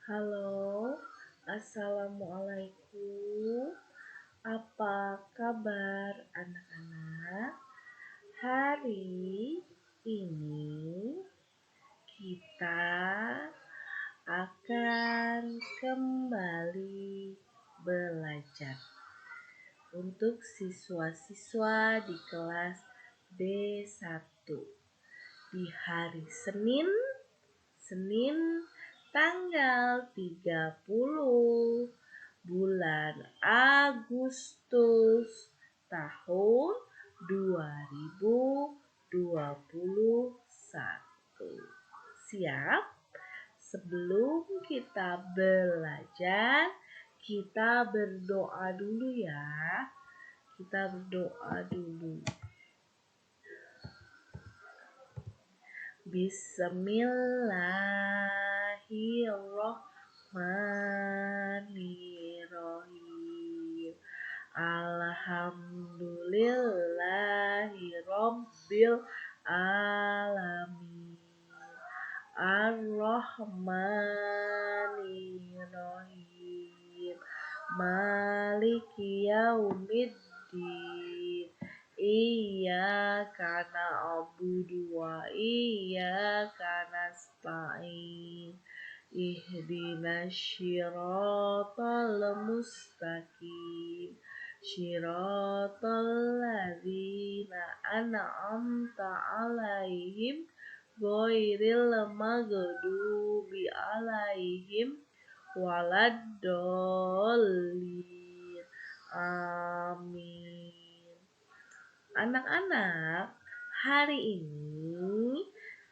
Halo, Assalamualaikum. Apa kabar anak-anak? Hari ini kita akan kembali belajar untuk siswa-siswa di kelas B1 di hari Senin tanggal 30 bulan Agustus tahun 2021. Siap? Sebelum kita belajar, kita berdoa dulu ya. Kita berdoa dulu. Bismillahirrahmanirrahim. Alhamdulillahirabbil alamin. Ar-Rahmanirrahim. Maliki yaumiddin. Iyyaka na'budu wa iyyaka nasta'in. Ihdinas syiratal mustaqim. Syiratal ladzina an'amta 'alaihim ghairil maghdubi 'alaihim waladdallin. Amin. Anak-anak, hari ini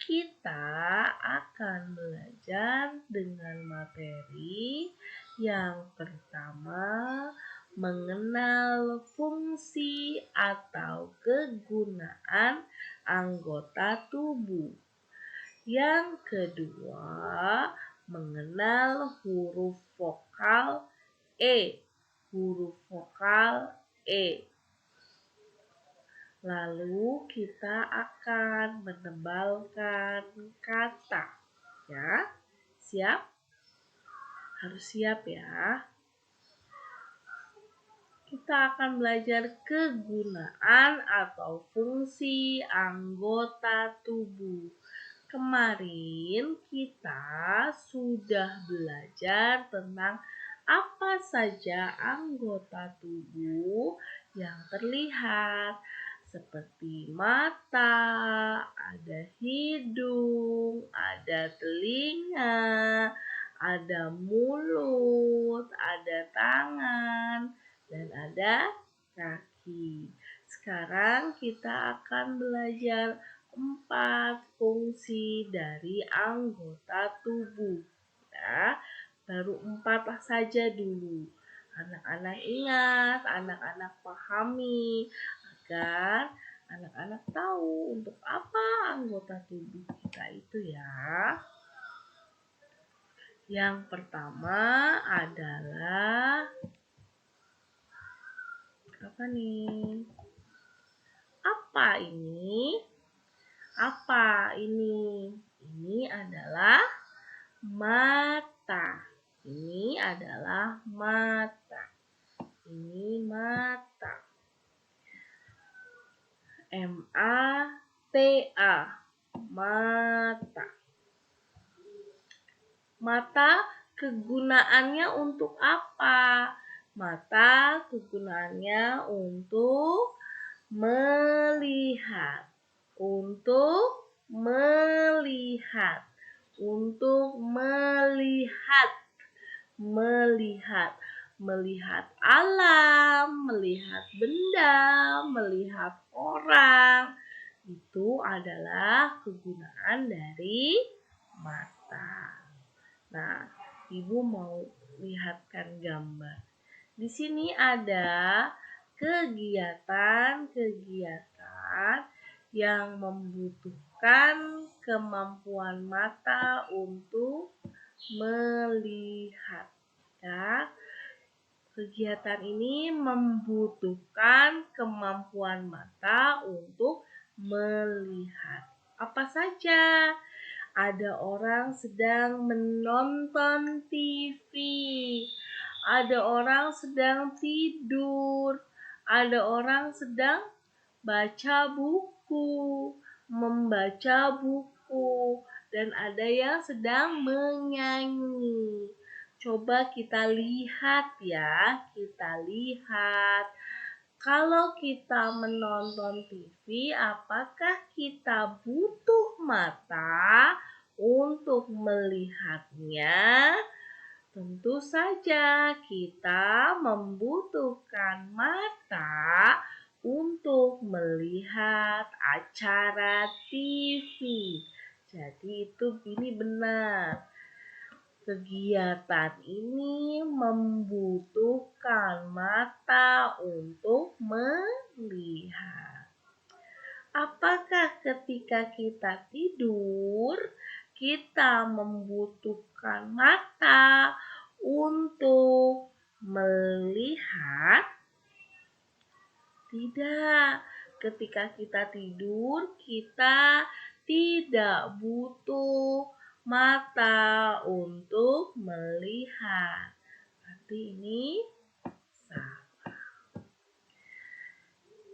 kita akan belajar dengan materi yang pertama, mengenal fungsi atau kegunaan anggota tubuh. Yang kedua, mengenal huruf vokal E. Huruf vokal E. Lalu kita akan menebalkan kata. Ya, siap? Harus siap ya. Kita akan belajar kegunaan atau fungsi anggota tubuh. Kemarin kita sudah belajar tentang apa saja anggota tubuh yang terlihat, seperti mata, ada hidung, ada telinga, ada mulut, ada tangan, dan ada kaki. Sekarang kita akan belajar 4 fungsi dari anggota tubuh. Ya, baru 4 saja dulu. Anak-anak ingat, anak-anak pahami, agar anak-anak tahu untuk apa anggota tubuh kita itu ya. Yang pertama adalah apa nih? Apa ini? Apa ini? Ini adalah mata. Ini adalah mata. Ini mata. M-A-T-A. Mata. Mata kegunaannya untuk apa? Mata kegunaannya untuk melihat. Untuk melihat. Untuk melihat. Melihat. Melihat alam, melihat benda, melihat orang. Itu adalah kegunaan dari mata. Nah, Ibu mau lihatkan gambar. Di sini ada kegiatan-kegiatan yang membutuhkan kemampuan mata untuk melihat. Ya, kegiatan ini membutuhkan kemampuan mata untuk melihat. Apa saja? Ada orang sedang menonton TV. Ada orang sedang tidur. Ada orang sedang baca buku, membaca buku, dan ada yang sedang menyanyi. Coba kita lihat ya, kita lihat. Kalau kita menonton TV, apakah kita butuh mata untuk melihatnya? Tentu saja kita membutuhkan mata untuk melihat acara TV. Jadi ini benar. Kegiatan ini membutuhkan mata untuk melihat. Apakah ketika kita tidur, kita membutuhkan mata untuk melihat? Tidak. Ketika kita tidur, kita tidak butuh mata untuk melihat. Berarti ini salah.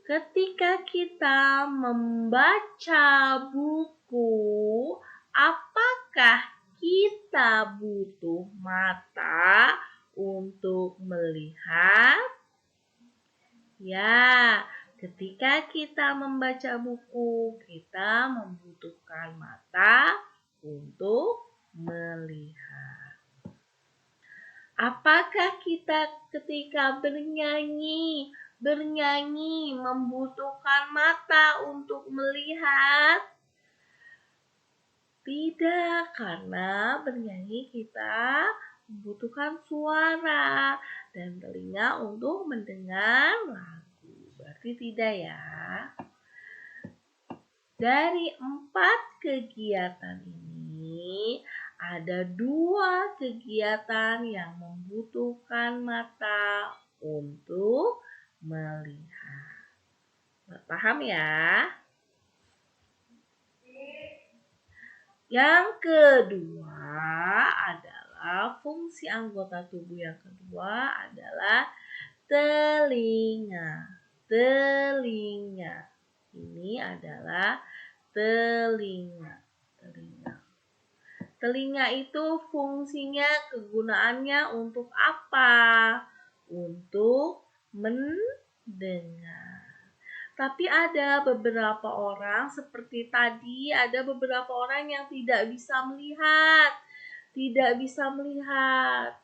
Ketika kita membaca buku, apakah kita butuh mata untuk melihat? Ya, ketika kita membaca buku, kita membutuhkan mata untuk melihat. Apakah kita ketika bernyanyi membutuhkan mata untuk melihat? Tidak, karena bernyanyi kita membutuhkan suara dan telinga untuk mendengar lagu. Berarti tidak ya. Dari 4 kegiatan ini, ada 2 kegiatan yang membutuhkan mata untuk melihat. Paham ya? Yang kedua adalah fungsi anggota tubuh yang kedua adalah telinga. Telinga. Ini adalah telinga. Telinga itu fungsinya, kegunaannya untuk apa? Untuk mendengar. Tapi ada beberapa orang seperti tadi, ada beberapa orang yang tidak bisa melihat. Tidak bisa melihat.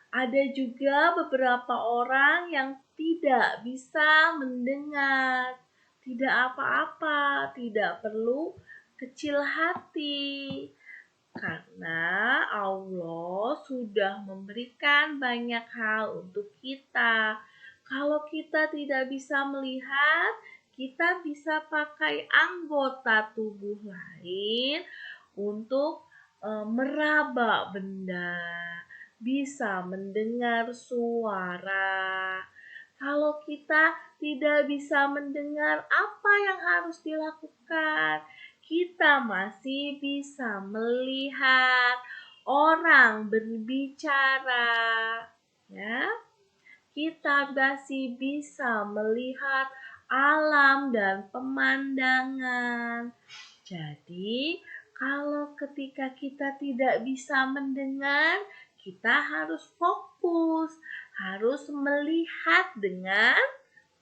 Ada juga beberapa orang yang tidak bisa mendengar. Tidak apa-apa, tidak perlu kecil hati. Karena Allah sudah memberikan banyak hal untuk kita. Kalau kita tidak bisa melihat, kita bisa pakai anggota tubuh lain untuk meraba benda, bisa mendengar suara. Kalau kita tidak bisa mendengar, apa yang harus dilakukan? Kita masih bisa melihat orang berbicara, ya. Kita masih bisa melihat alam dan pemandangan. Jadi, kalau ketika kita tidak bisa mendengar, kita harus fokus, harus melihat dengan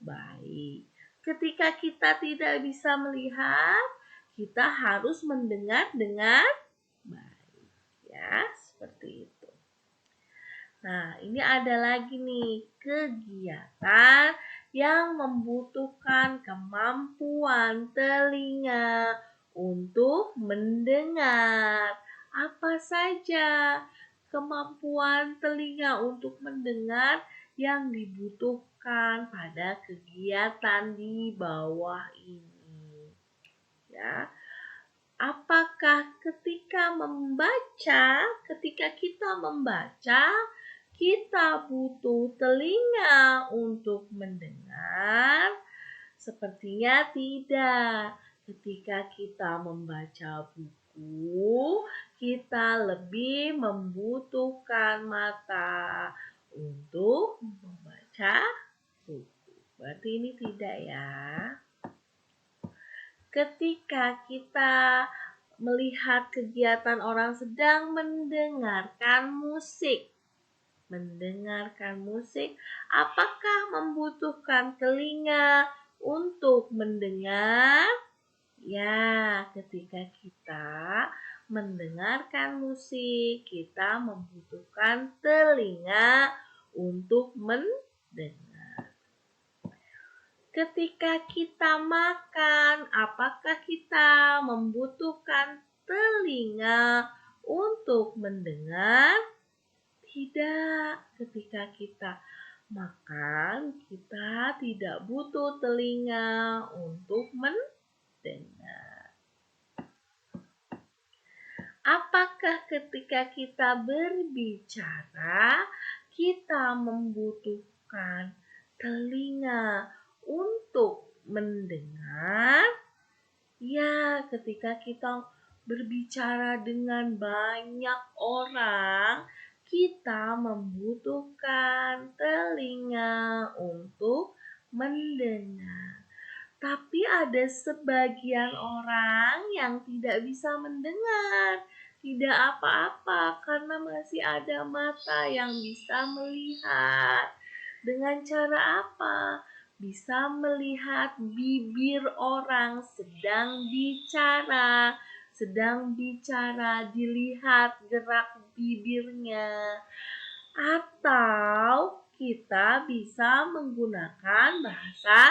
baik. Ketika kita tidak bisa melihat, kita harus mendengar dengan baik. Ya, seperti itu. Nah, ini ada lagi nih kegiatan yang membutuhkan kemampuan telinga untuk mendengar. Apa saja kemampuan telinga untuk mendengar yang dibutuhkan pada kegiatan di bawah ini? Ya. Apakah ketika kita membaca, kita butuh telinga untuk mendengar? Sepertinya tidak. Ketika kita membaca buku, buku, kita lebih membutuhkan mata untuk membaca buku. Berarti ini tidak ya. Ketika kita melihat kegiatan orang sedang mendengarkan musik. Apakah membutuhkan telinga untuk mendengar? Ya, ketika kita mendengarkan musik, kita membutuhkan telinga untuk mendengar. Ketika kita makan, apakah kita membutuhkan telinga untuk mendengar? Tidak. Ketika kita makan, kita tidak butuh telinga untuk mendengar. Apakah ketika kita berbicara, kita membutuhkan telinga untuk mendengar? Ya, ketika kita berbicara dengan banyak orang, kita membutuhkan telinga untuk mendengar. Tapi ada sebagian orang yang tidak bisa mendengar. Tidak apa-apa karena masih ada mata yang bisa melihat. Dengan cara apa? Bisa melihat bibir orang sedang bicara. Dilihat gerak bibirnya. Atau kita bisa menggunakan bahasa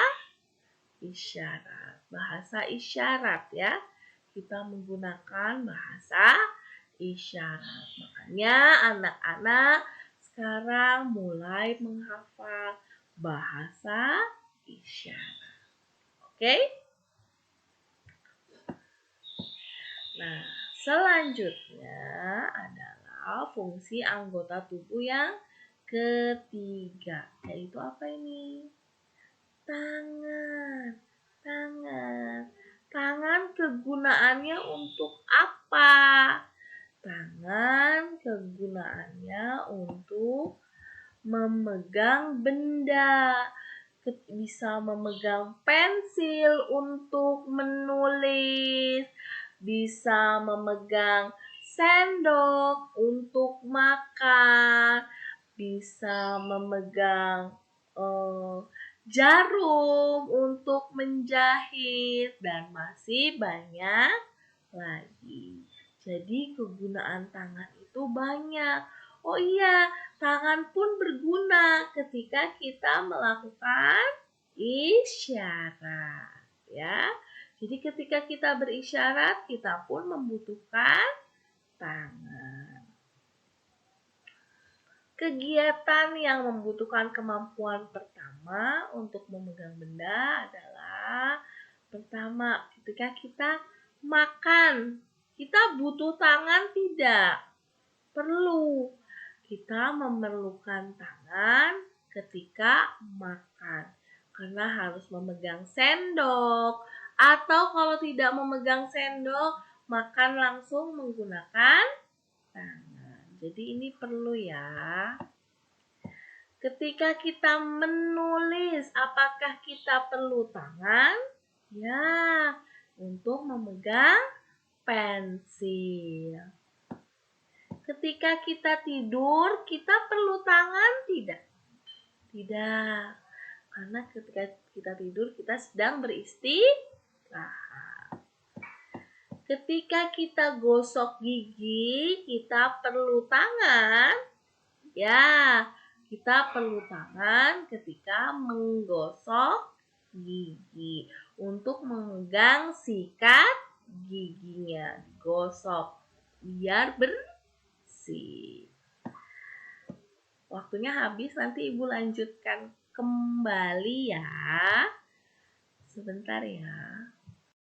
isyarat ya. Kita menggunakan bahasa isyarat. Makanya anak-anak sekarang mulai menghafal bahasa isyarat. Oke? Nah, selanjutnya adalah fungsi anggota tubuh yang ketiga. Yaitu apa ini? Tangan kegunaannya untuk apa? Tangan kegunaannya untuk memegang benda. Bisa memegang pensil untuk menulis. Bisa memegang sendok untuk makan. Bisa memegang jarum untuk menjahit, dan masih banyak lagi. Jadi kegunaan tangan itu banyak. Oh iya, tangan pun berguna ketika kita melakukan isyarat, ya. Jadi ketika kita berisyarat, kita pun membutuhkan tangan. Kegiatan yang membutuhkan kemampuan pertama untuk memegang benda adalah pertama, ketika kita makan. Kita butuh tangan tidak? Perlu. Kita memerlukan tangan ketika makan. Karena harus memegang sendok. Atau kalau tidak memegang sendok, makan langsung menggunakan tangan. Jadi ini perlu ya. Ketika kita menulis, apakah kita perlu tangan? Ya, untuk memegang pensil. Ketika kita tidur, kita perlu tangan tidak? Tidak. Karena ketika kita tidur, kita sedang beristirahat. Ketika kita gosok gigi, kita perlu tangan. Ya, kita perlu tangan ketika menggosok gigi. Untuk memegang sikat giginya. Gosok biar bersih. Waktunya habis, nanti Ibu lanjutkan kembali ya. Sebentar ya.